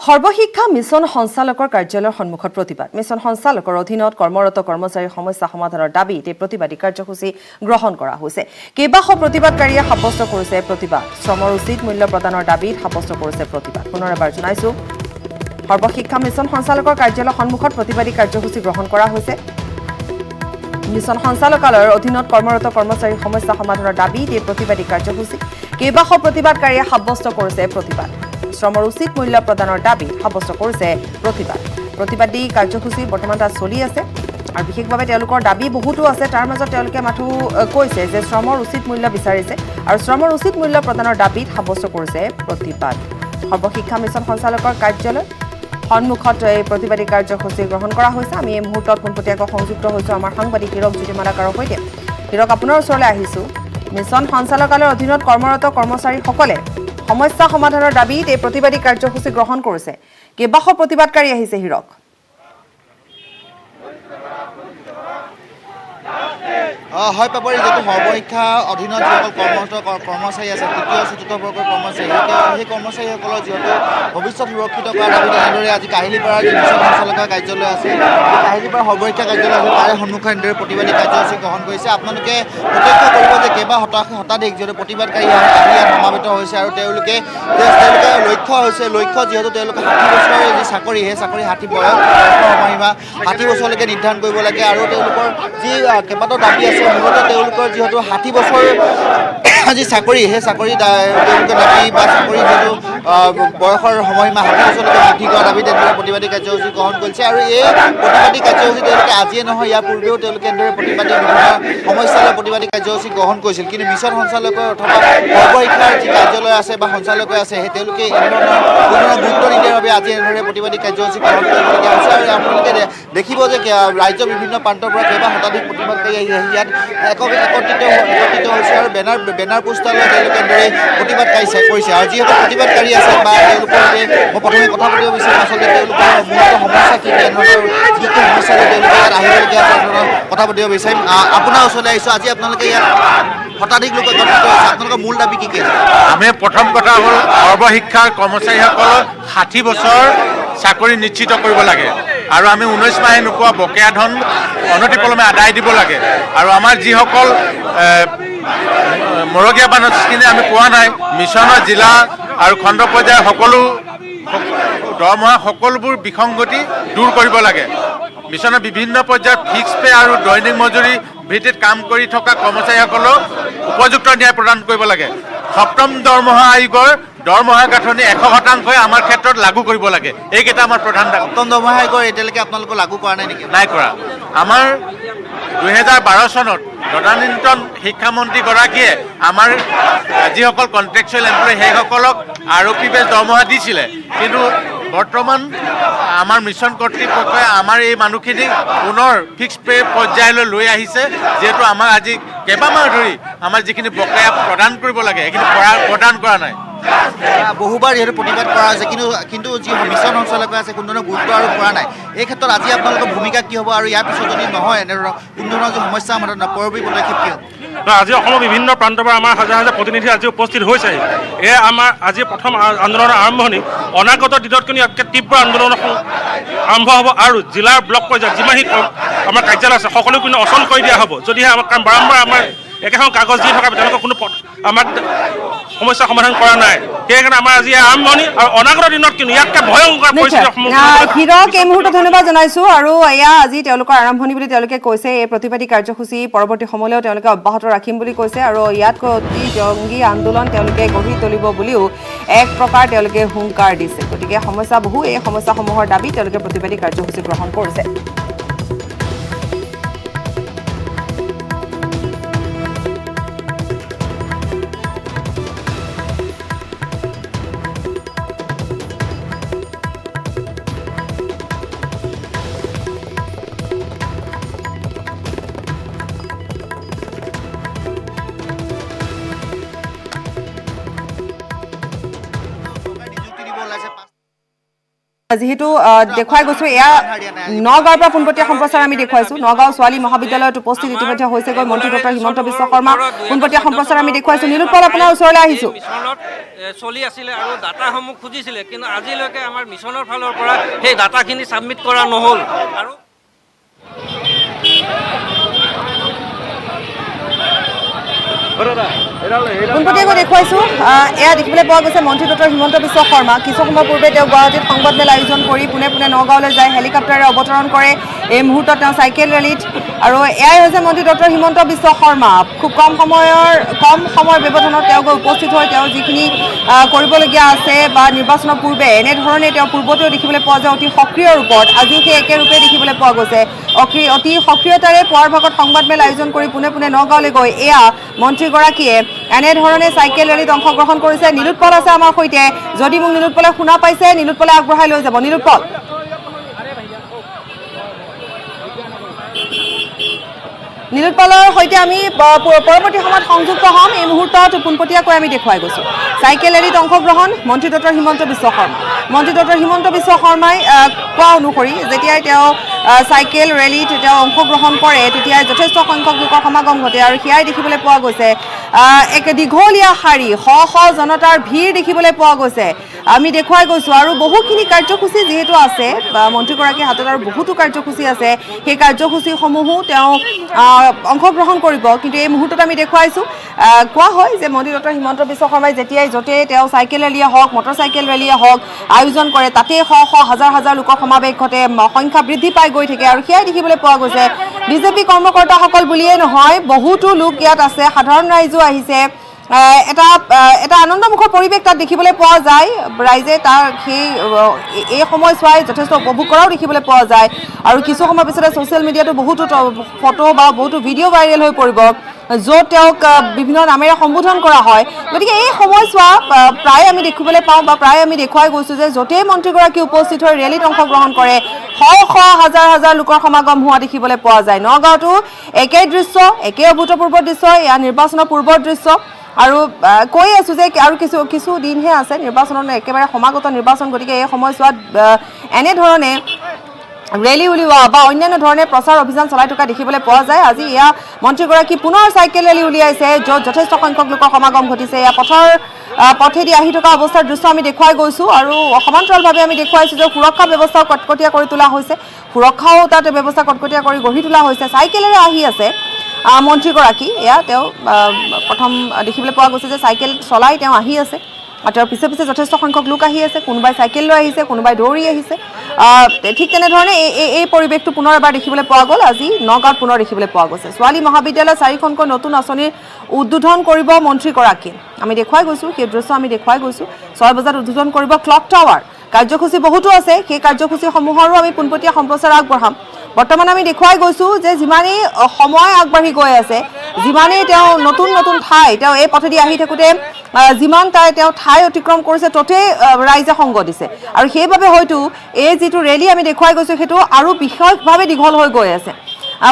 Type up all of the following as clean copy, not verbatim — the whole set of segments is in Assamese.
সৰ্বশিক্ষা মিছন সঞ্চালকৰ কাৰ্যালয়ৰ সন্মুখত প্ৰতিবাদ মিছন সঞ্চালকৰ অধীনত কৰ্মৰত কৰ্মচাৰীৰ সমস্যা সমাধানৰ দাবীত এই প্ৰতিবাদী কাৰ্যসূচী গ্ৰহণ কৰা হৈছে কেইবাশ প্ৰতিবাদকাৰীয়ে সাব্যস্ত কৰিছে প্ৰতিবাদ শ্ৰমৰ উচিত মূল্য প্ৰদানৰ দাবীত সাব্যস্ত কৰিছে প্ৰতিবাদ পুনৰ এবাৰ জনাইছো সৰ্বশিক্ষা মিছন সঞ্চালকৰ কাৰ্যালয়ৰ সন্মুখত প্ৰতিবাদী কাৰ্যসূচী গ্ৰহণ কৰা হৈছে মিছন সঞ্চালকালয়ৰ অধীনত কৰ্মৰত কৰ্মচাৰীৰ সমস্যা সমাধানৰ দাবীত এই প্ৰতিবাদী কাৰ্যসূচী কেইবাশ প্ৰতিবাদকাৰীয়ে সাব্যস্ত কৰিছে প্ৰতিবাদ শ্ৰমৰ উচিত মূল্য প্ৰদানৰ দাবী সাব্যস্ত কৰিছে প্ৰতিবাদী কাৰ্যসূচী বৰ্তমান তাত চলি আছে আৰু বিশেষভাৱে তেওঁলোকৰ দাবী বহুতো আছে তাৰ মাজত তেওঁলোকে মাথো কৈছে যে শ্ৰমৰ উচিত মূল্য বিচাৰিছে আৰু শ্ৰমৰ উচিত মূল্য প্ৰদানৰ দাবীত সাব্যস্ত কৰিছে প্ৰতিবাদ সৰ্বশিক্ষা মিছন সঞ্চালকৰ কাৰ্যালয় সন্মুখত এই প্ৰতিবাদী কাৰ্যসূচী গ্ৰহণ কৰা হৈছে আমি এই মুহূৰ্তত পোনপটীয়াকৈ সংযুক্ত হৈছোঁ আমাৰ সাংবাদিক হীৰক জ্যোতিমালাকাৰৰ সৈতে হীৰক আপোনাৰ ওচৰলৈ আহিছোঁ মিছন সঞ্চালকালয়ৰ অধীনত কৰ্মৰত কৰ্মচাৰীসকলে সমস্যা সমাধানৰ দাবীত এই প্ৰতিবাদী কাৰ্যসূচী গ্ৰহণ কৰিছে কেইবাশ প্ৰতিবাদকাৰী আহিছে হীৰক হয় পাপৰি যেটো সৰ্বশিক্ষা অধীনত যিসকল কৰ্মৰত কৰ্মচাৰী আছে তৃতীয় চতুৰ্থ বৰ্গৰ কৰ্মচাৰী সেই কৰ্মচাৰীসকলৰ যিহেতু ভৱিষ্যত সুৰক্ষিত কৰাৰ দাবীত এনেদৰে আজি কাহিলীপাৰাৰ যি মিছন সঞ্চালকৰ কাৰ্যালয় আছে কাহিলীপাৰা সৰ্বশিক্ষা কাৰ্যালয় আছে তাৰে সন্মুখত এনেদৰে প্ৰতিবাদী কাৰ্যসূচী গ্ৰহণ কৰিছে আপোনালোকে প্ৰত্যক্ষ কৰিব যে কেইবা শতাধিক যিহেতু প্ৰতিবাদকাৰী আহি ইয়াত সমাবেত হৈছে আৰু তেওঁলোকে লক্ষ্য যিহেতু তেওঁলোকে 60 বছৰৰ যি চাকৰি সেই চাকৰি 60 বয়স সময়সীমা 60 বছৰলৈকে নিৰ্ধাৰণ কৰিব লাগে আৰু তেওঁলোকৰ যি কেইবাটাও দাবী আছে মূলতঃ তেওঁলোকৰ যিহেতু 60 বছৰ যি চাকৰি সেই চাকৰি তেওঁলোকে দাবী বা চাকৰি যিহেতু বয়সৰ সময়সীমা 60 বছৰলৈকে বৃদ্ধি কৰা দাবী তেনেদৰে প্ৰতিবাদী কাৰ্যসূচী গ্ৰহণ কৰিছে আৰু এই প্ৰতিবাদী কাৰ্যসূচী তেওঁলোকে আজিয়ে নহয় ইয়াৰ পূৰ্বেও তেওঁলোকে এনেদৰে প্ৰতিবাদী বিভিন্ন সমস্যালৈ প্ৰতিবাদী কাৰ্যসূচী গ্ৰহণ কৰিছিল কিন্তু মিছন সঞ্চালকৰ অথবা সৰ্বশিক্ষাৰ যি কাৰ্যালয় আছে বা সঞ্চালকালয় আছে সেই তেওঁলোকে এনেধৰণৰ গুৰুত্ব নিদিয়াৰ বাবে আজি এনেদৰে প্ৰতিবাদী কাৰ্যসূচী গ্ৰহণ কৰিবলগীয়া হৈছে আৰু আপোনালোকে দেখিব যে ৰাজ্যৰ বিভিন্ন প্ৰান্তৰ পৰা কেইবা শতাধিক প্ৰতিবাদকাৰী আহি ইয়াত একত্ৰিত হৈছে আৰু বেনাৰ পোষ্টাৰ লৈ তেওঁলোকে এনেদৰে প্ৰতিবাদ কৰিছে আৰু যিসকল প্ৰতিবাদকাৰী আছে বা তেওঁলোকৰ যে মই প্ৰথমে কথা পাতিব বিচাৰিম আচলতে তেওঁলোকৰ মূলত সমস্যা কি এনেধৰণৰ কি কি সমস্যা তেওঁলোকে ইয়াত আহিবলগীয়া আছে কথা পাতিব বিচাৰিম আপোনাৰ ওচৰলৈ আহিছোঁ আজি আপোনালোকে ইয়াত শতাধিক লোক একত্ৰিত হৈছে আপোনালোকৰ মূল দাবী কি আমি প্ৰথম কথা হ'ল সৰ্বশিক্ষাৰ কৰ্মচাৰীসকলক 60 বছৰ চাকৰি নিশ্চিত কৰিব লাগে আৰু আমি 19 মাহে নোপোৱা বকেয়া ধন অনতিপলমে আদায় দিব লাগে আৰু আমাৰ যিসকল মৰগীয়া মানুহখিনি আমি পোৱা নাই মিছনৰ জিলা আৰু খণ্ড পৰ্যায়ৰ সকলো দৰমহা সকলোবোৰ বিসংগতি দূৰ কৰিব লাগে মিছনৰ বিভিন্ন পৰ্যায়ত ফিক্স পে আৰু দৈনিক মজুৰি ভিত্তিত কাম কৰি থকা কৰ্মচাৰীসকলক উপযুক্ত ন্যায় প্ৰদান কৰিব লাগে সপ্তম দৰমহা আয়োগৰ দৰমহা গাঁথনি 100% আমাৰ ক্ষেত্ৰত লাগু কৰিব লাগে এইকেইটা আমাৰ প্ৰধান দাবী সপ্তম দৰমহা আয়োগৰ এতিয়ালৈকে আপোনালোকক লাগু কৰা নাই নেকি নাই কৰা আমাৰ 2012 চনত তদানীন্তন শিক্ষামন্ত্ৰীগৰাকীয়ে আমাৰ যিসকল কণ্ট্ৰেকচুৱেল এমপ্লয়ী সেইসকলক আৰক্ষী বেছ দৰমহা দিছিলে কিন্তু বৰ্তমান আমাৰ মিছন কৰ্তৃপক্ষই আমাৰ এই মানুহখিনিক পুনৰ ফিক্স পে পৰ্যায়লৈ লৈ আহিছে যিহেতু আমাৰ আজি কেইবামাহ ধৰি আমাৰ যিখিনি বকেয়া প্ৰদান কৰিব লাগে সেইখিনি প্ৰদান কৰা নাই বহুবাৰ যিহেতু প্ৰতিবাদ কৰা হৈছে কিন্তু যি মিছন সঞ্চালকালয় আছে কোনো ধৰণৰ গুৰুত্ব আৰু কৰা নাই এই ক্ষেত্ৰত আজি আপোনালোকৰ ভূমিকা কি হ'ব আৰু ইয়াৰ পিছত যদি নহয় এনেধৰণৰ কোনো ধৰণৰ যি সমস্যা সমাধান পৰৱৰ্তী পদক্ষেপ কি হ'ব আজি অসমৰ বিভিন্ন প্ৰান্তৰ পৰা আমাৰ হাজাৰ হাজাৰ প্ৰতিনিধি আজি উপস্থিত হৈছে এয়া আমাৰ আজি প্ৰথম আন্দোলনৰ আৰম্ভণি অনাগত দিনত কিন্তু ইয়াতকৈ তীব্ৰ আন্দোলন আৰম্ভ হ'ব আৰু জিলাৰ ব্লক পৰ্যায়ত যিমানখিনি আমাৰ কাৰ্যালয় আছে সকলো কিন্তু অচল কৰি দিয়া হ'ব যদিহে আমাৰ কাৰণ বাৰম্বাৰ আমাৰ একেখন কাগজ দি থকা তেওঁলোকে কোনো আমাক সমস্যা সমাধান কৰা নাই সেইকাৰণে আমাৰ আজি আৰম্ভণি আৰু অনাগত দিনত কিন্তু ইয়াতকৈ ভয়ংকৰ হীৰক এই মুহূৰ্তত ধন্যবাদ জনাইছো আৰু এয়া আজি তেওঁলোকৰ আৰম্ভণি বুলি তেওঁলোকে কৈছে এই প্ৰতিবাদী কাৰ্যসূচী পৰৱৰ্তী সময়লৈও তেওঁলোকে অব্যাহত ৰাখিম বুলি কৈছে আৰু ইয়াতকৈ অতি জংগী আন্দোলন তেওঁলোকে গঢ়ি তুলিব বুলিও এক প্ৰকাৰ তেওঁলোকে হুংকাৰ দিছে গতিকে সমস্যা বহু এই সমস্যাসমূহৰ দাবী তেওঁলোকে প্ৰতিবাদী কাৰ্যসূচী গ্ৰহণ কৰিছে যেহেতু দেখুৱাই গৈছো এয়া নগাঁৱৰ পৰা পোনপটীয়া সম্প্ৰচাৰ আমি দেখুৱাইছো নগাঁও ছোৱালী মহাবিদ্যালয়ত উপস্থিত ইতিমধ্যে হৈছেগৈ মন্ত্ৰী ডক্টৰ হিমন্ত বিশ্ব শৰ্মা পোনপটীয়া সম্প্ৰচাৰ আমি দেখুৱাইছো নীলোৎপল আপোনাৰ ওচৰলৈ আহিছো চলি আছিলে আৰু ডাটাসমূহ খুজিছিলে কিন্তু আজিলৈকে আমাৰ মিছনৰ ফালৰ পৰা সেই ডাটাখিনি ছাবমিট কৰা নহ'ল আৰু পোনপটীয়াকৈ দেখুৱাইছো এয়া দেখিবলৈ পোৱা গৈছে মন্ত্ৰী ডক্টৰ হিমন্ত বিশ্ব শৰ্মা কিছু সময় পূৰ্বে তেওঁ গুৱাহাটীত সংবাদমেল আয়োজন কৰি পোনে পোনে নগাঁৱলৈ যায় হেলিকপ্টাৰেৰে অৱতৰণ কৰে এই মুহূৰ্তত তেওঁ চাইকেল ৰেলীত আৰু এয়াই হৈছে মন্ত্ৰী ডক্টৰ হিমন্ত বিশ্ব শৰ্মা খুব কম সময়ৰ ব্যৱধানত তেওঁ গৈ উপস্থিত হৈ তেওঁ যিখিনি কৰিবলগীয়া আছে বা নিৰ্বাচনৰ পূৰ্বে এনেধৰণে তেওঁ পূৰ্বতেও দেখিবলৈ পোৱা যায় অতি সক্ৰিয় ৰূপত আজি সেই একে ৰূপে দেখিবলৈ পোৱা গৈছে অতি সক্ৰিয়তাৰে পুৱাৰ ভাগত সংবাদমেল আয়োজন কৰি পোনে পোনে নগাঁৱলৈ গৈ এয়া মন্ত্ৰীগৰাকীয়ে এনেধৰণে চাইকেল ৰেলীত অংশগ্ৰহণ কৰিছে নীলোৎপল আছে আমাৰ সৈতে যদি মোক নীলোৎপলে শুনা পাইছে নীলোৎপলে আগবঢ়াই লৈ যাব নীলোৎপল নীলোৎপলৰ সৈতে আমি পৰৱৰ্তী সময়ত সংযুক্ত হ'ম এই মুহূৰ্তত পোনপটীয়াকৈ আমি দেখুৱাই গৈছোঁ চাইকেল ৰেলীত অংশগ্ৰহণ মন্ত্ৰী ডক্টৰ হিমন্ত বিশ্ব শৰ্মা মন্ত্ৰী ডক্টৰ হিমন্ত বিশ্ব শৰ্মাই কোৱা অনুসৰি যেতিয়াই তেওঁ চাইকেল ৰেলীত তেওঁ অংশগ্ৰহণ কৰে তেতিয়াই যথেষ্ট সংখ্যক লোকৰ সমাগম ঘটে আৰু সেয়াই দেখিবলৈ পোৱা গৈছে এক দীঘলীয়া শাৰী শ জনতাৰ ভিৰ দেখিবলৈ পোৱা গৈছে আমি দেখুৱাই গৈছোঁ আৰু বহুখিনি কাৰ্যসূচী যিহেতু আছে মন্ত্ৰীগৰাকীৰ হাতত আৰু বহুতো কাৰ্যসূচী আছে সেই কাৰ্যসূচীসমূহো তেওঁ অংশগ্ৰহণ কৰিব কিন্তু এই মুহূৰ্তত আমি দেখুৱাইছোঁ কোৱা হয় যে মন্ত্ৰী ডক্টৰ হিমন্ত বিশ্ব শৰ্মাই যেতিয়াই য'তেই তেওঁ চাইকেল ৰেলীয়ে হওক মটৰচাইকেল ৰেলীয়ে হওক আয়োজন কৰে তাতেই হাজাৰ লোকৰ সমাৱেশ ঘটে সংখ্যা বৃদ্ধি পাই গৈ থাকে আৰু সেয়াই দেখিবলৈ পোৱা গৈছে বিজেপি কৰ্মকৰ্তাসকল বুলিয়ে নহয় বহুতো লোক ইয়াত আছে সাধাৰণ ৰাইজো আহিছে এটা আনন্দমুখৰ পৰিৱেশ তাত দেখিবলৈ পোৱা যায় ৰাইজে তাৰ সেই এই সময়ছোৱাই যথেষ্ট উপভোগ কৰাও দেখিবলৈ পোৱা যায় আৰু কিছু সময় পিছতে ছ'চিয়েল মিডিয়াতো বহুতো ফটো বা বহুতো ভিডিঅ' ভাইৰেল হৈ পৰিব য'ত তেওঁক বিভিন্ন নামেৰে সম্বোধন কৰা হয় গতিকে এই সময়ছোৱা প্ৰায় আমি দেখিবলৈ পাওঁ বা প্ৰায় আমি দেখুৱাই গৈছোঁ যে য'তেই মন্ত্ৰীগৰাকী উপস্থিত হৈ ৰেলীত অংশগ্ৰহণ কৰে হাজাৰ লোকৰ সমাগম হোৱা দেখিবলৈ পোৱা যায় নগাঁৱতো একেই দৃশ্য একে অভূতপূৰ্ব দৃশ্য এয়া নিৰ্বাচনৰ পূৰ্বৰ দৃশ্য আৰু কৈ আছোঁ যে আৰু কিছু দিনহে আছে নিৰ্বাচনত একেবাৰে সমাগত নিৰ্বাচন গতিকে এই সময়ছোৱাত এনেধৰণে ৰেলী উলিওৱা বা অন্যান্য ধৰণে প্ৰচাৰ অভিযান চলাই থকা দেখিবলৈ পোৱা যায় আজি এয়া মন্ত্ৰীগৰাকী পুনৰ চাইকেল ৰেলী উলিয়াইছে য'ত যথেষ্ট সংখ্যক লোকৰ সমাগম ঘটিছে এয়া পথেদি আহি থকা অৱস্থাৰ দৃশ্য আমি দেখুৱাই গৈছোঁ আৰু সমান্তৰালভাৱে আমি দেখুৱাইছোঁ যে সুৰক্ষা ব্যৱস্থাও কটকটীয়া কৰি তোলা হৈছে সুৰক্ষাও তাত ব্যৱস্থা কটকটীয়া কৰি গঢ়ি তোলা হৈছে চাইকেলেৰে আহি আছে মন্ত্ৰীগৰাকী এয়া তেওঁ প্ৰথম দেখিবলৈ পোৱা গৈছে যে চাইকেল চলাই তেওঁ আহি আছে আৰু তেওঁৰ পিছে পিছে যথেষ্ট সংখ্যক লোক আহি আছে কোনোবাই চাইকেল লৈ আহিছে কোনোবাই দৌৰি আহিছে ঠিক তেনেধৰণে এই পৰিৱেশটো পুনৰ এবাৰ দেখিবলৈ পোৱা গ'ল আজি নগাঁৱত পুনৰ দেখিবলৈ পোৱা গৈছে ছোৱালী মহাবিদ্যালয় 4খনকৈ নতুন আঁচনিৰ উদ্বোধন কৰিব মন্ত্ৰীগৰাকীয়ে আমি দেখুৱাই গৈছোঁ সেই দৃশ্য আমি দেখুৱাই গৈছোঁ 6 বজাত উদ্বোধন কৰিব ক্লক টাৱাৰ কাৰ্যসূচী বহুতো আছে সেই কাৰ্যসূচীসমূহৰো আমি পোনপটীয়া সম্প্ৰচাৰ আগবঢ়াম বৰ্তমান আমি দেখুৱাই গৈছোঁ যে যিমানেই সময় আগবাঢ়ি গৈ আছে যিমানেই তেওঁ নতুন ঠাই তেওঁ এই পথেদি আহি থাকোঁতে যিমান তেওঁ ঠাই অতিক্ৰম কৰিছে ততেই ৰাইজে সংগ দিছে আৰু সেইবাবে হয়তো এই যিটো ৰেলী আমি দেখুৱাই গৈছোঁ সেইটো আৰু বিশেষভাৱে দীঘল হৈ গৈ আছে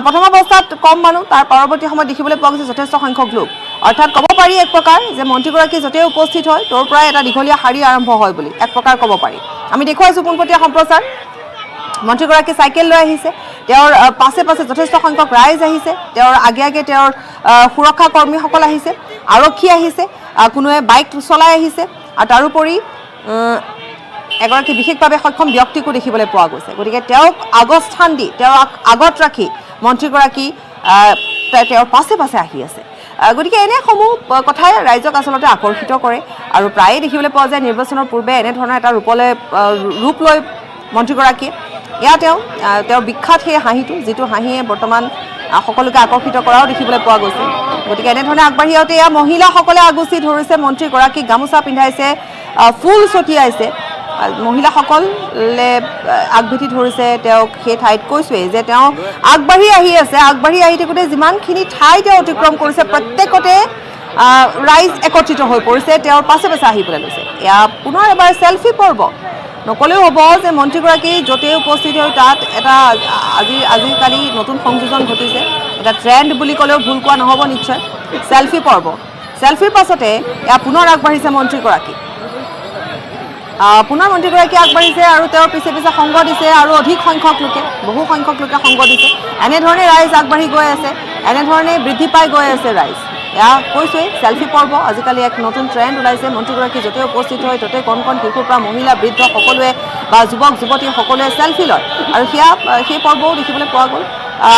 প্ৰথম অৱস্থাত কম মানুহ তাৰ পৰৱৰ্তী সময়ত দেখিবলৈ পোৱা গৈছে যথেষ্ট সংখ্যক লোক অৰ্থাৎ ক'ব পাৰি এক প্ৰকাৰ যে মন্ত্ৰীগৰাকী য'তেই উপস্থিত হয় তোৰ পৰাই এটা দীঘলীয়া শাৰী আৰম্ভ হয় বুলি এক প্ৰকাৰ ক'ব পাৰি আমি দেখুৱাইছোঁ পোনপটীয়া সম্প্ৰচাৰ মন্ত্ৰীগৰাকী চাইকেল লৈ আহিছে তেওঁৰ পাছে যথেষ্ট সংখ্যক ৰাইজ আহিছে তেওঁৰ আগে তেওঁৰ সুৰক্ষা কৰ্মীসকল আহিছে আৰক্ষী আহিছে কোনোৱে বাইক চলাই আহিছে আৰু তাৰোপৰি এগৰাকী বিশেষভাৱে সক্ষম ব্যক্তিকো দেখিবলৈ পোৱা গৈছে গতিকে তেওঁক আগস্থান দি তেওঁক আগত ৰাখি মন্ত্ৰীগৰাকী তেওঁৰ পাছে আহি আছে গতিকে এনেসমূহ কথাই ৰাইজক আচলতে আকৰ্ষিত কৰে আৰু প্ৰায়ে দেখিবলৈ পোৱা যায় নিৰ্বাচনৰ পূৰ্বে এনেধৰণৰ এটা ৰূপ লৈ মন্ত্ৰীগৰাকীয়ে এয়া তেওঁৰ বিখ্যাত সেই হাঁহিটো যিটো হাঁহিয়ে বৰ্তমান সকলোকে আকৰ্ষিত কৰাও দেখিবলৈ পোৱা গৈছে গতিকে এনেধৰণে আগবাঢ়ি আহোঁতে এয়া মহিলাসকলে আগুচি ধৰিছে মন্ত্ৰীগৰাকীক গামোচা পিন্ধাইছে ফুল ছটিয়াইছে মহিলাসকলে আগভেটি ধৰিছে তেওঁক সেই ঠাইত কৈছোঁৱেই যে তেওঁ আগবাঢ়ি আহি থাকোঁতে যিমানখিনি ঠাই তেওঁ অতিক্ৰম কৰিছে প্ৰত্যেকতে ৰাইজ একত্ৰিত হৈ পৰিছে তেওঁৰ পাছে আহিবলৈ লৈছে এয়া পুনৰ এবাৰ চেলফি পৰ্ব নকলেও হ'ব যে মন্ত্ৰীগৰাকী য'তেই উপস্থিত হৈ তাত এটা আজিকালি নতুন সংযোজন ঘটিছে এটা ট্ৰেণ্ড বুলি ক'লেও ভুল কোৱা নহ'ব নিশ্চয় চেলফি পৰ্ব চেলফিৰ পাছতে এয়া পুনৰ আগবাঢ়িছে মন্ত্ৰীগৰাকী পুনৰ মন্ত্ৰীগৰাকী আগবাঢ়িছে আৰু তেওঁৰ পিছে পিছে সংগ দিছে আৰু অধিক সংখ্যক লোকে বহু সংখ্যক লোকে সংগ দিছে এনেধৰণে ৰাইজ আগবাঢ়ি গৈ আছে এনেধৰণে বৃদ্ধি পাই গৈ আছে ৰাইজ এয়া কৈছোৱেই চেলফি পৰ্ব আজিকালি এক নতুন ট্ৰেণ্ড ওলাইছে মন্ত্ৰীগৰাকী য'তে উপস্থিত হয় ত'তে কণ কণ শিশুৰ পৰা মহিলা বৃদ্ধ সকলোৱে বা যুৱক যুৱতী সকলোৱে চেলফি লয় আৰু সেই পৰ্বও দেখিবলৈ পোৱা গ'ল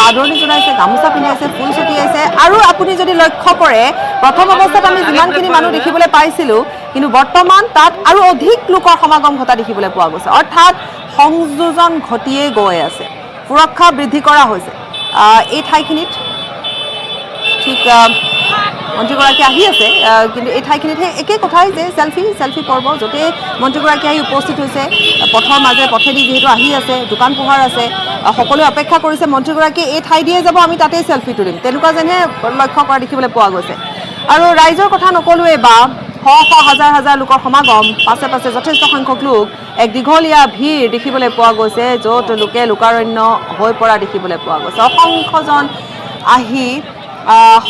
আদৰণি জনাইছে গামোচা পিন্ধাইছে ফুল ছটিয়াইছে আৰু আপুনি যদি লক্ষ্য কৰে প্ৰথম অৱস্থাত আমি যিমানখিনি মানুহ দেখিবলৈ পাইছিলোঁ কিন্তু বৰ্তমান তাত আৰু অধিক লোকৰ সমাগম ঘটা দেখিবলৈ পোৱা গৈছে অৰ্থাৎ সংযোজন ঘটিয়ে গৈ আছে সুৰক্ষা বৃদ্ধি কৰা হৈছে এই ঠাইখিনিত ঠিক মন্ত্ৰীগৰাকী আহি আছে কিন্তু এই ঠাইখিনিত সেই একে কথাই যে চেলফি পৰ্ব য'তে মন্ত্ৰীগৰাকী আহি উপস্থিত হৈছে পথৰ মাজে পথেদি যিহেতু আহি আছে দোকান পোহাৰ আছে সকলোৱে অপেক্ষা কৰিছে মন্ত্ৰীগৰাকী এই ঠাই দিয়ে যাব আমি তাতেই চেলফি তুলিম তেনেকুৱা যেনহে লক্ষ্য কৰা দেখিবলৈ পোৱা গৈছে আৰু ৰাইজৰ কথা নকলোৱেই বা শ হাজাৰ হাজাৰ লোকৰ সমাগম পাছে পাছে যথেষ্ট সংখ্যক লোক এক দীঘলীয়া ভিৰ দেখিবলৈ পোৱা গৈছে য'ত লোকে লোকাৰণ্য হৈ পৰা দেখিবলৈ পোৱা গৈছে অসংখ্যজন আহি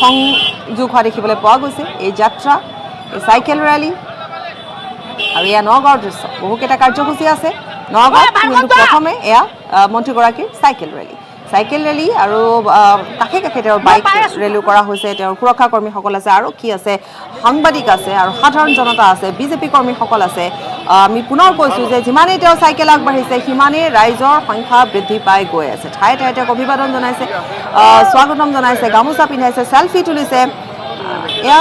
সংযোগ হোৱা দেখিবলৈ পোৱা গৈছে এই যাত্ৰা এই চাইকেল ৰেলী আৰু এয়া নগাঁৱৰ দৃশ্য বহুকেইটা কাৰ্যসূচী আছে নগাঁৱত কিন্তু প্ৰথমে এয়া মন্ত্ৰীগৰাকীৰ চাইকেল ৰেলী আৰু কাষে কাষে তেওঁৰ বাইক ৰেলীও কৰা হৈছে তেওঁৰ সুৰক্ষা কৰ্মীসকল আছে আৰক্ষী আছে সাংবাদিক আছে আৰু সাধাৰণ জনতা আছে বিজেপি কৰ্মীসকল আছে আমি পুনৰ কৈছোঁ যে যিমানেই তেওঁ চাইকেল আগবাঢ়িছে সিমানেই ৰাইজৰ সংখ্যা বৃদ্ধি পাই গৈ আছে ঠায়ে ঠায়ে তেওঁক অভিবাদন জনাইছে স্বাগতম জনাইছে গামোচা পিন্ধাইছে চেলফি তুলিছে এয়া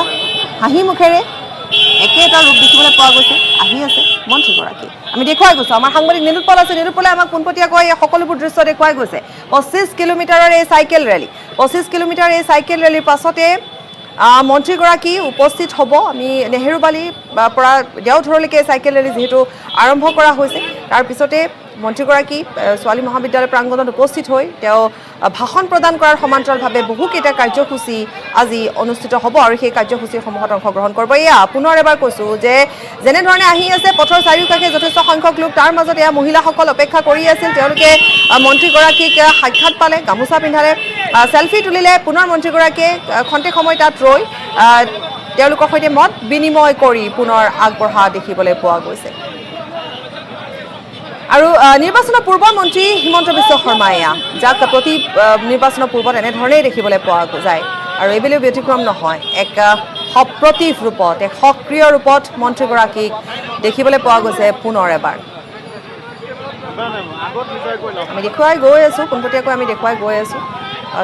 হাঁহি মুখেৰে একে এটা ৰূপ দেখিবলৈ পোৱা গৈছে আহি আছে মন্ত্ৰীগৰাকী আমি দেখুৱাই গৈছোঁ আমাৰ সাংবাদিক নিলোৎপল আছে নিলোৎপলে আমাক পোনপটীয়াকৈ এই সকলোবোৰ দৃশ্য দেখুৱাই গৈছে 25 কিলোমিটাৰৰ এই চাইকেল ৰেলী 25 কিলোমিটাৰ এই চাইকেল ৰেলীৰ পাছতে মন্ত্ৰীগৰাকী উপস্থিত হ'ব আমি নেহেৰুবালিৰ পৰা দেওধৰলৈকে চাইকেল ৰেলী যিহেতু আৰম্ভ কৰা হৈছে তাৰপিছতে মন্ত্ৰীগৰাকী ছোৱালী মহাবিদ্যালয় প্ৰাংগণত উপস্থিত হৈ তেওঁ ভাষণ প্ৰদান কৰাৰ সমান্তৰালভাৱে বহুকেইটা কাৰ্যসূচী আজি অনুষ্ঠিত হ'ব আৰু সেই কাৰ্যসূচীসমূহত অংশগ্ৰহণ কৰিব এয়া পুনৰ এবাৰ কৈছোঁ যে যেনেধৰণে আহি আছে পথৰ চাৰিওকাষে যথেষ্ট সংখ্যক লোক তাৰ মাজত এয়া মহিলাসকল অপেক্ষা কৰি আছিল তেওঁলোকে মন্ত্ৰীগৰাকীক সাক্ষাৎ পালে গামোচা পিন্ধালে চেলফি তুলিলে পুনৰ মন্ত্ৰীগৰাকীয়ে খন্তেক সময় তাত ৰৈ তেওঁলোকৰ সৈতে মত বিনিময় কৰি পুনৰ আগবঢ়া দেখিবলৈ পোৱা গৈছে আৰু নিৰ্বাচনৰ পূৰ্বৰ মন্ত্ৰী হিমন্ত বিশ্ব শৰ্মা এয়া যাক প্ৰতি নিৰ্বাচনৰ পূৰ্বত এনেধৰণেই দেখিবলৈ পোৱা যায় আৰু এইবেলিও ব্যতিক্ৰম নহয় এক সপ্ৰতিভ ৰূপত এক সক্ৰিয় ৰূপত মন্ত্ৰীগৰাকীক দেখিবলৈ পোৱা গৈছে পুনৰ এবাৰ আমি দেখুৱাই গৈ আছোঁ পোনপটীয়াকৈ আমি দেখুৱাই গৈ আছোঁ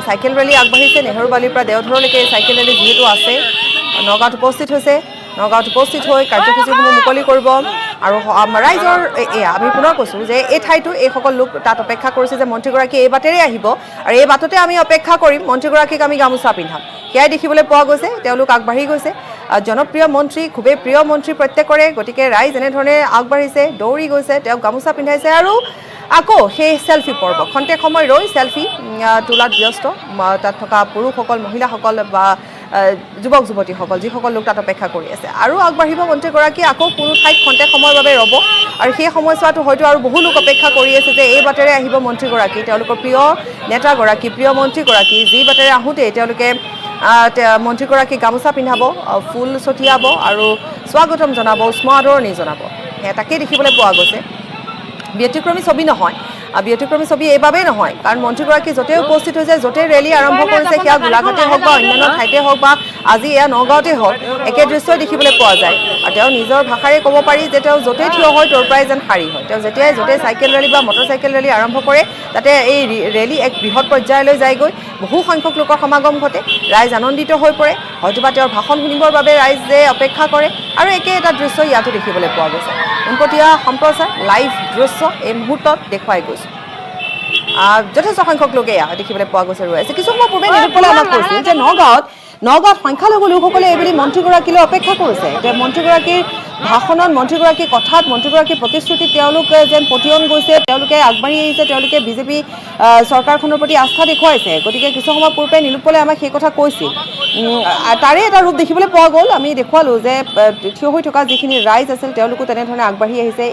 চাইকেল ৰেলী আগবাঢ়িছে নেহেৰুবালিৰ পৰা দেওধৰলৈকে চাইকেল ৰেলী যিহেতু আছে নগাঁৱত উপস্থিত হৈছে নগাঁৱত উপস্থিত হৈ কাৰ্যসূচীসমূহ মুকলি কৰিব আৰু ৰাইজৰ এয়া আমি পুনৰ কৈছোঁ যে এই ঠাইতো এইসকল লোক তাত অপেক্ষা কৰিছে যে মন্ত্ৰীগৰাকী এই বাটেৰে আহিব আৰু এই বাটতে আমি অপেক্ষা কৰিম মন্ত্ৰীগৰাকীক আমি গামোচা পিন্ধাম সেয়াই দেখিবলৈ পোৱা গৈছে তেওঁলোক আগবাঢ়ি গৈছে জনপ্ৰিয় মন্ত্ৰী খুবেই প্ৰিয় মন্ত্ৰী প্ৰত্যেকৰে গতিকে ৰাইজ এনেধৰণে আগবাঢ়িছে দৌৰি গৈছে তেওঁক গামোচা পিন্ধাইছে আৰু আকৌ সেই চেলফি পৰ্ব খন্তেক সময় ৰৈ চেলফি তোলাত ব্যস্ত তাত থকা পুৰুষসকল মহিলাসকল বা যুৱক যুৱতীসকল যিসকল লোক তাত অপেক্ষা কৰি আছে আৰু আগবাঢ়িব মন্ত্ৰীগৰাকী আকৌ কোনো ঠাইত খন্তেক সময়ৰ বাবে ৰ'ব আৰু সেই সময়ছোৱাতো হয়তো আৰু বহু লোক অপেক্ষা কৰি আছে যে এই বাটেৰে আহিব মন্ত্ৰীগৰাকী তেওঁলোকৰ প্ৰিয় নেতাগৰাকী প্ৰিয় মন্ত্ৰীগৰাকী যি বাটেৰে আহোঁতেই তেওঁলোকে মন্ত্ৰীগৰাকীক গামোচা পিন্ধাব ফুল ছটিয়াব আৰু স্বাগতম জনাব উষ্ম আদৰণি জনাব তাকেই দেখিবলৈ পোৱা গৈছে ব্যতিক্ৰমী ছবি নহয় ব্যতিক্ৰমী ছবি এইবাবেই নহয় কাৰণ মন্ত্ৰীগৰাকী য'তেই উপস্থিত হৈছে য'তেই ৰেলী আৰম্ভ কৰিছে সেয়া গোলাঘাটেই হওক বা অন্যান্য ঠাইতে হওক বা আজি এয়া নগাঁৱতেই হওক একে দৃশ্যই দেখিবলৈ পোৱা যায় আৰু তেওঁ নিজৰ ভাষাৰে ক'ব পাৰি যে তেওঁ য'তেই থিয় হয় তোৰ পৰাই যেন শাৰী হয় তেওঁ যেতিয়াই য'তেই চাইকেল ৰেলী বা মটৰচাইকেল ৰেলী আৰম্ভ কৰে তাতে এই ৰেলী এক বৃহৎ পৰ্যায়লৈ যায়গৈ বহু সংখ্যক লোকৰ সমাগম ঘটে ৰাইজ আনন্দিত হৈ পৰে হয়তোবা তেওঁৰ ভাষণ শুনিবৰ বাবে ৰাইজে অপেক্ষা কৰে আৰু একে এটা দৃশ্য ইয়াতো দেখিবলৈ পোৱা গৈছে পোনপটীয়া সম্প্ৰচাৰ লাইভ দৃশ্য এই মুহূৰ্তত দেখুৱাই গৈছোঁ যথেষ্ট সংখ্যক লোকে দেখিবলৈ পোৱা গৈছে ৰৈ আছে কিছু সময় পূৰ্বে নিৰূপলে আমাক কৈছিল যে নগাঁৱত সংখ্যালঘু লোকসকলে এইবুলি মন্ত্ৰীগৰাকীলৈ অপেক্ষা কৰিছে যে মন্ত্ৰীগৰাকীৰ ভাষণত মন্ত্ৰীগৰাকীৰ কথাত মন্ত্ৰীগৰাকীৰ প্ৰতিশ্ৰুতিত তেওঁলোকে যেন পতিয়ন গৈছে তেওঁলোকে আগবাঢ়ি আহিছে তেওঁলোকে বিজেপি চৰকাৰখনৰ প্ৰতি আস্থা দেখুৱাইছে গতিকে কিছু সময় পূৰ্বে নিৰূপলে আমাক সেই কথা কৈছিল তাৰে এটা ৰূপ দেখিবলৈ পোৱা গ'ল আমি দেখুৱালোঁ যে থিয় হৈ থকা যিখিনি ৰাইজ আছিল তেওঁলোকো তেনেধৰণে আগবাঢ়ি আহিছে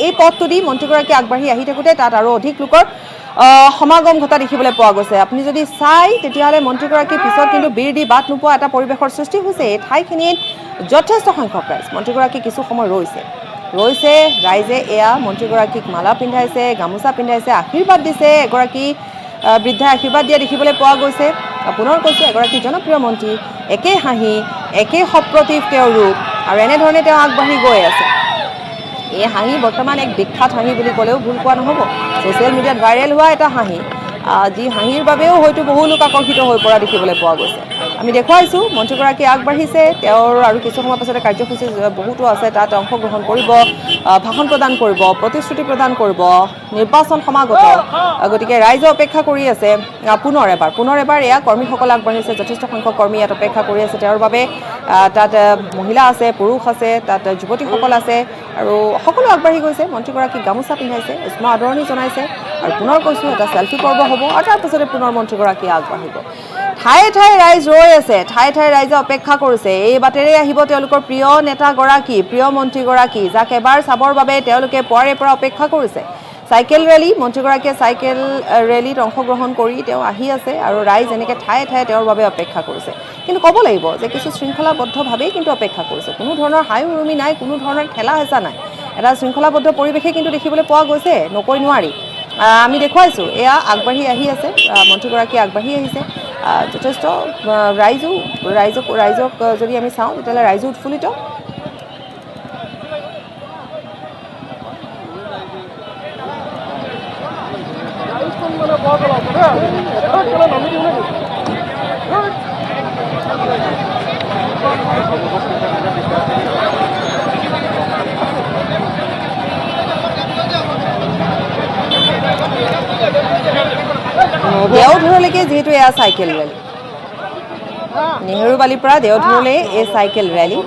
এই পথটো দি মন্ত্ৰীগৰাকী আগবাঢ়ি আহি থাকোঁতে তাত আৰু অধিক লোকৰ সমাগম ঘটা দেখিবলৈ পোৱা গৈছে আপুনি যদি চাই তেতিয়াহ'লে মন্ত্ৰীগৰাকীৰ পিছত কিন্তু বীৰ দি বাট নোপোৱা এটা পৰিৱেশৰ সৃষ্টি হৈছে এই ঠাইখিনিত যথেষ্ট সংখ্যক ৰাইজ মন্ত্ৰীগৰাকী কিছু সময় ৰৈছে ৰৈছে ৰাইজে। এয়া মন্ত্ৰীগৰাকীক মালা পিন্ধাইছে, গামোচা পিন্ধাইছে, আশীৰ্বাদ দিছে। এগৰাকী বৃদ্ধাই আশীৰ্বাদ দিয়া দেখিবলৈ পোৱা গৈছে। পুনৰ কৈছোঁ, এগৰাকী জনপ্ৰিয় মন্ত্ৰী, একে হাঁহি, একে সপ্ৰতিভ তেওঁৰ ৰূপ, আৰু এনেধৰণে তেওঁ আগবাঢ়ি গৈ আছে। এই হাঁহি বৰ্তমান এক বিখ্যাত হাঁহি বুলি ক'লেও ভুল কোৱা নহ'ব। ছ'চিয়েল মিডিয়াত ভাইৰেল হোৱা এটা হাঁহি, যি হাঁহিৰ বাবেও হয়তো বহু লোক আকৰ্ষিত হৈ পৰা দেখিবলৈ পোৱা গৈছে। আমি দেখুৱাইছোঁ মন্ত্ৰীগৰাকী আগবাঢ়িছে। তেওঁৰ আৰু কিছু সময় পাছতে কাৰ্যসূচী বহুতো আছে, তাত অংশগ্ৰহণ কৰিব, ভাষণ প্ৰদান কৰিব, প্ৰতিশ্ৰুতি প্ৰদান কৰিব, নিৰ্বাচন সমাগত। গতিকে ৰাইজে অপেক্ষা কৰি আছে পুনৰ এবাৰ এয়া কৰ্মীসকল আগবাঢ়িছে। যথেষ্ট সংখ্যক কৰ্মী ইয়াত অপেক্ষা কৰি আছে তেওঁৰ বাবে। তাত মহিলা আছে, পুৰুষ আছে, তাত যুৱতীসকল আছে, আৰু সকলো আগবাঢ়ি গৈছে। মন্ত্ৰীগৰাকীক গামোচা পিন্ধাইছে, উষ্ম আদৰণি জনাইছে, আৰু পুনৰ কৈছোঁ এটা চেল্ফি পৰ্ব হ'ব, আৰু তাৰপিছতে পুনৰ মন্ত্ৰীগৰাকী আগবাঢ়িব। ঠায়ে ঠায়ে ৰাইজ ৰৈ আছে, ঠায়ে ঠায়ে ৰাইজে অপেক্ষা কৰিছে। এই বাটেৰে আহিব তেওঁলোকৰ প্ৰিয় নেতাগৰাকী, প্ৰিয় মন্ত্ৰীগৰাকী, যাক এবাৰ চাবৰ বাবে তেওঁলোকে পুৱাৰে পৰা অপেক্ষা কৰিছে। চাইকেল ৰেলী, মন্ত্ৰীগৰাকীয়ে চাইকেল ৰেলীত অংশগ্ৰহণ কৰি তেওঁ আহি আছে, আৰু ৰাইজ এনেকৈ ঠায়ে ঠায়ে তেওঁৰ বাবে অপেক্ষা কৰিছে। কিন্তু ক'ব লাগিব যে কিছু শৃংখলাবদ্ধভাৱেই কিন্তু অপেক্ষা কৰিছে। কোনো ধৰণৰ হাই উৰুমি নাই, কোনো ধৰণৰ ঠেলা হেঁচা নাই। এটা শৃংখলাবদ্ধ পৰিৱেশে কিন্তু দেখিবলৈ পোৱা গৈছে, নকৈ নোৱাৰি। আমি দেখুৱাইছোঁ, এয়া আগবাঢ়ি আহি আছে, মন্ত্ৰীগৰাকী আগবাঢ়ি আহিছে। যথেষ্ট ৰাইজক যদি আমি চাওঁ তেতিয়াহ'লে ৰাইজো উৎফুল্লিত। দেওধৰলৈকে যিহেতু এয়া চাইকেল ৰেলী, নেহেৰুবালিৰ পৰা দেওধৰলৈ এই চাইকেল ৰেলী।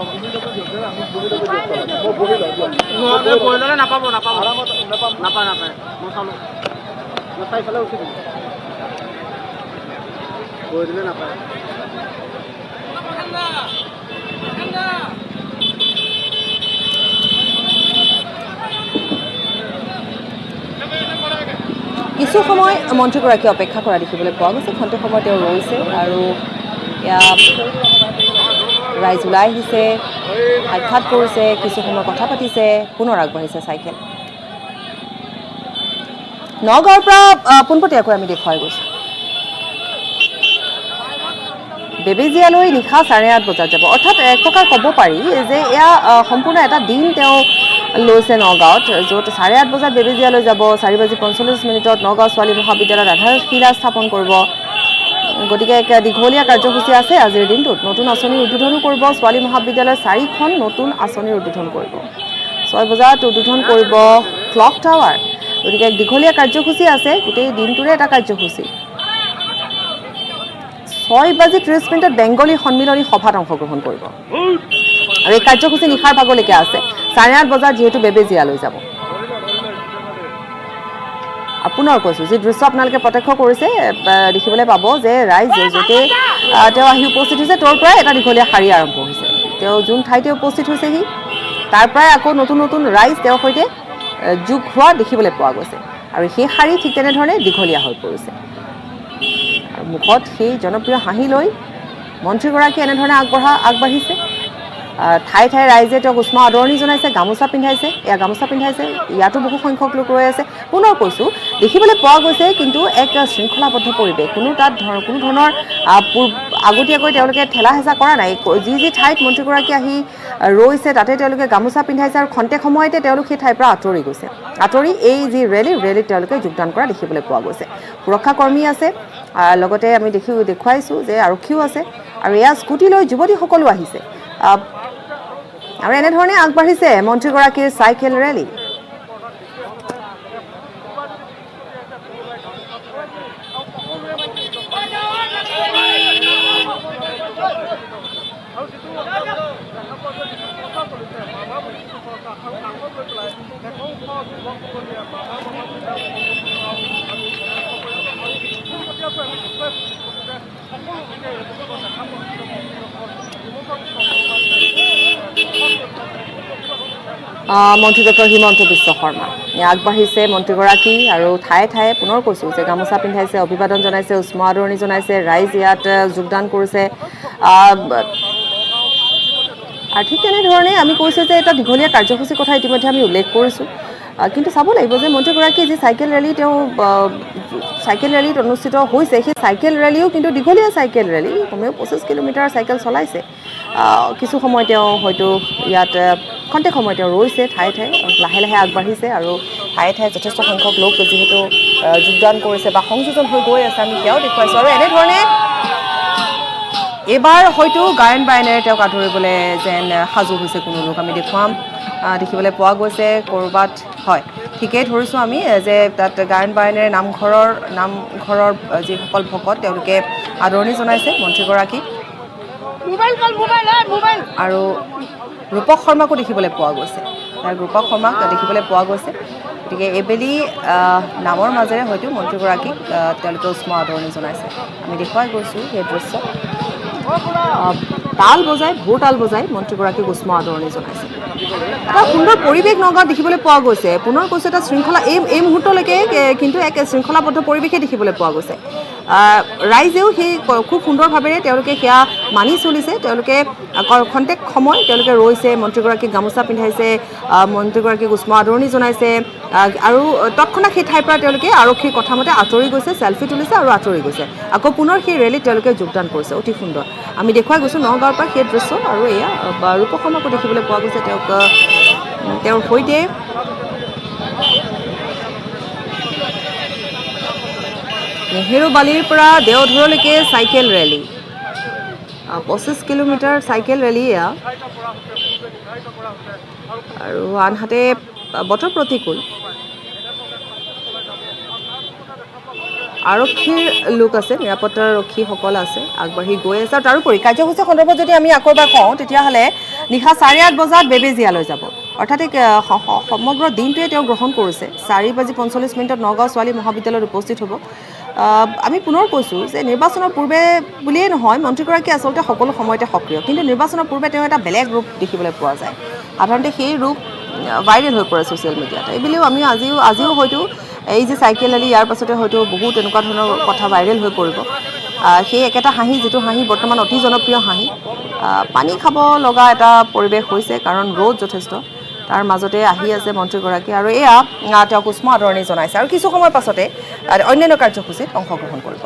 কিছু সময় মন্ত্ৰীগৰাকী অপেক্ষা কৰা দেখিবলৈ পোৱা গৈছে। খন্তেক সময় তেওঁ ৰৈছে, আৰু ইয়াত ৰাইজ ওলাই আহিছে, সাক্ষাৎ কৰিছে, কিছু সময় কথা পাতিছে, পুনৰ আগবাঢ়িছে চাইকেল। নগাঁৱৰ পৰা পোনপটীয়াকৈ আমি দেখুৱাই গৈছোঁ। বেবেজীয়ালৈ নিশা 8:30 বজাত যাব, অৰ্থাৎ এক প্ৰকাৰ ক'ব পাৰি যে এয়া সম্পূৰ্ণ এটা দিন তেওঁ লৈছে নগাঁৱত, য'ত 8:30 বজাত বেবেজীয়ালৈ যাব, 4:45 নগাঁও ছোৱালী মহাবিদ্যালয়ত আধাৰশিলা স্থাপন কৰিব। গতিকে এক দীঘলীয়া কাৰ্যসূচী আছে আজিৰ দিনটোত। নতুন আঁচনিৰ উদ্বোধনো কৰিব, ছোৱালী মহাবিদ্যালয়ৰ 4খন নতুন আঁচনিৰ উদ্বোধন কৰিব। 6 বজাত উদ্বোধন কৰিব ক্লক টাৱাৰ। গতিকে এক দীঘলীয়া কাৰ্যসূচী আছে, গোটেই দিনটোৰে এটা কাৰ্যসূচী। 6:30 বেংগলী সন্মিলনী সভাত অংশগ্ৰহণ কৰিব, আৰু এই কাৰ্যসূচী নিশাৰ ভাগলৈকে আছে। 8:30 বজাত যিহেতু বেবেজীয়ালৈ যাব। পুনৰ কৈছোঁ, যি দৃশ্য আপোনালোকে প্ৰত্যক্ষ কৰিছে, দেখিবলৈ পাব যে ৰাইজ য'তে তেওঁ আহি উপস্থিত হৈছে, তেওঁৰ পৰাই এটা দীঘলীয়া শাৰী আৰম্ভ হৈছে। তেওঁ যোন ঠাইতে উপস্থিত হৈছেহি, তাৰ পৰাই আকৌ নতুন নতুন ৰাইজ তেওঁৰ সৈতে যোগ হোৱা দেখিবলৈ পোৱা গৈছে, আৰু সেই শাৰী ঠিক তেনেধৰণে দীঘলীয়া হৈ পৰিছে। আৰু মুখত সেই জনপ্ৰিয় হাঁহি লৈ মন্ত্ৰীগৰাকী এনেধৰণে আগবাঢ়িছে। ঠায়ে ঠায়ে ৰাইজে তেওঁক উষ্ম আদৰণি জনাইছে, গামোচা পিন্ধাইছে, গামোচা পিন্ধাইছে। ইয়াতো বহু সংখ্যক লোক ৰৈ আছে। পুনৰ কৈছোঁ, দেখিবলৈ পোৱা গৈছে কিন্তু এক শৃংখলাবদ্ধ পৰিৱেশ। কোনো ধৰণৰ আগতীয়াকৈ তেওঁলোকে ঠেলা হেঁচা কৰা নাই। যি ঠাইত মন্ত্ৰীগৰাকী আহি ৰৈছে তাতে তেওঁলোকে গামোচা পিন্ধাইছে, আৰু খন্তেক সময়তে তেওঁলোক সেই ঠাইৰ পৰা আঁতৰি গৈছে। আঁতৰি এই যি ৰেলীত তেওঁলোকে যোগদান কৰা দেখিবলৈ পোৱা গৈছে। সুৰক্ষা কৰ্মী আছে, লগতে আমি দেখুৱাইছোঁ যে আৰক্ষীও আছে, আৰু এয়া স্কুটি লৈ যুৱতীসকলো আহিছে, আৰু এনেধৰণে আগবাঢ়িছে মন্ত্ৰীগৰাকীৰ চাইকেল ৰেলী। মন্ত্ৰী ডক্টৰ হিমন্ত বিশ্ব শৰ্মা আগবাঢ়িছে মন্ত্ৰীগৰাকী, আৰু ঠায়ে ঠায়ে পুনৰ কৈছোঁ যে গামোচা পিন্ধাইছে, অভিবাদন জনাইছে, উষ্ম আদৰণি জনাইছে। ৰাইজ ইয়াত যোগদান কৰিছে। আৰু ঠিক তেনেধৰণে আমি কৈছোঁ যে এটা দীঘলীয়া কাৰ্যসূচীৰ কথা ইতিমধ্যে আমি উল্লেখ কৰিছোঁ কিন্তু চাব লাগিব যে মন্ত্ৰীগৰাকীয়ে যি চাইকেল ৰেলী চাইকেল ৰেলীত অনুষ্ঠিত হৈছে সেই চাইকেল ৰেলীও কিন্তু দীঘলীয়া চাইকেল ৰেলী কমেও 25 কিলোমিটাৰ চাইকেল চলাইছে কিছু সময় তেওঁ হয়তো ইয়াত খন্তেক সময় তেওঁ ৰৈছে ঠায়ে ঠায়ে লাহে লাহে আগবাঢ়িছে আৰু ঠায়ে ঠায়ে যথেষ্ট সংখ্যক লোক যিহেতু যোগদান কৰিছে বা সংযোজন হৈ গৈ আছে আমি সেয়াও দেখুৱাইছোঁ আৰু এনেধৰণে এইবাৰ হয়তো গায়ন বায়নেৰে তেওঁক আদৰিবলৈ যেন সাজু হৈছে কোনো লোক আমি দেখিবলৈ পোৱা গৈছে ক'ৰবাত হয় ঠিকেই ধৰিছোঁ আমি যে তাত গায়ন বায়নেৰে নামঘৰৰ যিসকল ভকত তেওঁলোকে আদৰণি জনাইছে মন্ত্ৰীগৰাকীক আৰু ৰূপক শৰ্মাকো দেখিবলৈ পোৱা গৈছে ৰূপক শৰ্মাক দেখিবলৈ পোৱা গৈছে গতিকে এইবেলি নামৰ মাজেৰে হয়তো মন্ত্ৰীগৰাকীক তেওঁলোকে উষ্ম আদৰণি জনাইছে আমি দেখুৱাই গৈছোঁ সেই দৃশ্য তাল বজাই ভোৰ তাল বজাই মন্ত্ৰীগৰাকীক উষ্ম আদৰণি জনাইছে এটা সুন্দৰ পৰিৱেশ নগাঁৱত দেখিবলৈ পোৱা গৈছে পুনৰ কৈছে এটা শৃংখলা এই মুহূৰ্তলৈকে কিন্তু এক শৃংখলাবদ্ধ পৰিৱেশে দেখিবলৈ পোৱা গৈছে ৰাইজেও সেই খুব সুন্দৰভাৱেৰে তেওঁলোকে সেয়া মানি চলিছে তেওঁলোকে খন্তেক সময় তেওঁলোকে ৰৈছে মন্ত্ৰীগৰাকীক গামোচা পিন্ধাইছে মন্ত্ৰীগৰাকীক উষ্ম আদৰণি জনাইছে আৰু তৎক্ষণাত সেই ঠাইৰ পৰা তেওঁলোকে আৰক্ষীৰ কথামতে আঁতৰি গৈছে চেলফি তুলিছে আৰু আঁতৰি গৈছে আকৌ পুনৰ সেই ৰেলীত তেওঁলোকে যোগদান কৰিছে অতি সুন্দৰ আমি দেখুৱাই গৈছোঁ নগাঁৱৰ পৰা সেই দৃশ্য আৰু এয়া ৰূপক শৰ্মাকো দেখিবলৈ পোৱা গৈছে তেওঁৰ সৈতে নেহেৰুবালিৰ পৰা দেওধৰলৈকে cycle rally 25 kilometre cycle rally এয়া আৰু আনহাতে বতৰ প্ৰতিকূল আৰক্ষীৰ লোক আছে নিৰাপত্তাৰক্ষীসকল আছে আগবাঢ়ি গৈ আছে আৰু তাৰোপৰি কাৰ্যসূচী সন্দৰ্ভত যদি আমি আকৌ এবাৰ কওঁ তেতিয়াহ'লে নিশা 8:30 বজাত বেবেজিয়ালৈ যাব অৰ্থাৎ সমগ্ৰ দিনটোৱে তেওঁ গ্ৰহণ কৰিছে 4:45 নগাঁও ছোৱালী মহাবিদ্যালয়ত উপস্থিত হ'ব আমি পুনৰ কৈছোঁ যে নিৰ্বাচনৰ পূৰ্বে বুলিয়েই নহয় মন্ত্ৰীগৰাকী আচলতে সকলো সময়তে সক্ৰিয় কিন্তু নিৰ্বাচনৰ পূৰ্বে তেওঁ এটা বেলেগ ৰূপ দেখিবলৈ পোৱা যায় সাধাৰণতে সেই ৰূপ ভাইৰেল হৈ পৰে ছ'চিয়েল মিডিয়াত এইবুলিও আমি আজিও হয়তো এই যে চাইকেল ৰেলী ইয়াৰ পাছতে হয়তো বহুত এনেকুৱা ধৰণৰ কথা ভাইৰেল হৈ পৰিব সেই একেটা হাঁহি যিটো হাঁহি বৰ্তমান অতি জনপ্ৰিয় হাঁহি পানী খাব লগা এটা পৰিৱেশ হৈছে কাৰণ ৰ'দ যথেষ্ট তাৰ মাজতে আহি আছে মন্ত্ৰীগৰাকী আৰু এয়া তেওঁক উষ্ম আদৰণি জনাইছে আৰু কিছু সময়ৰ পাছতে অন্যান্য কাৰ্যসূচীত অংশগ্ৰহণ কৰিব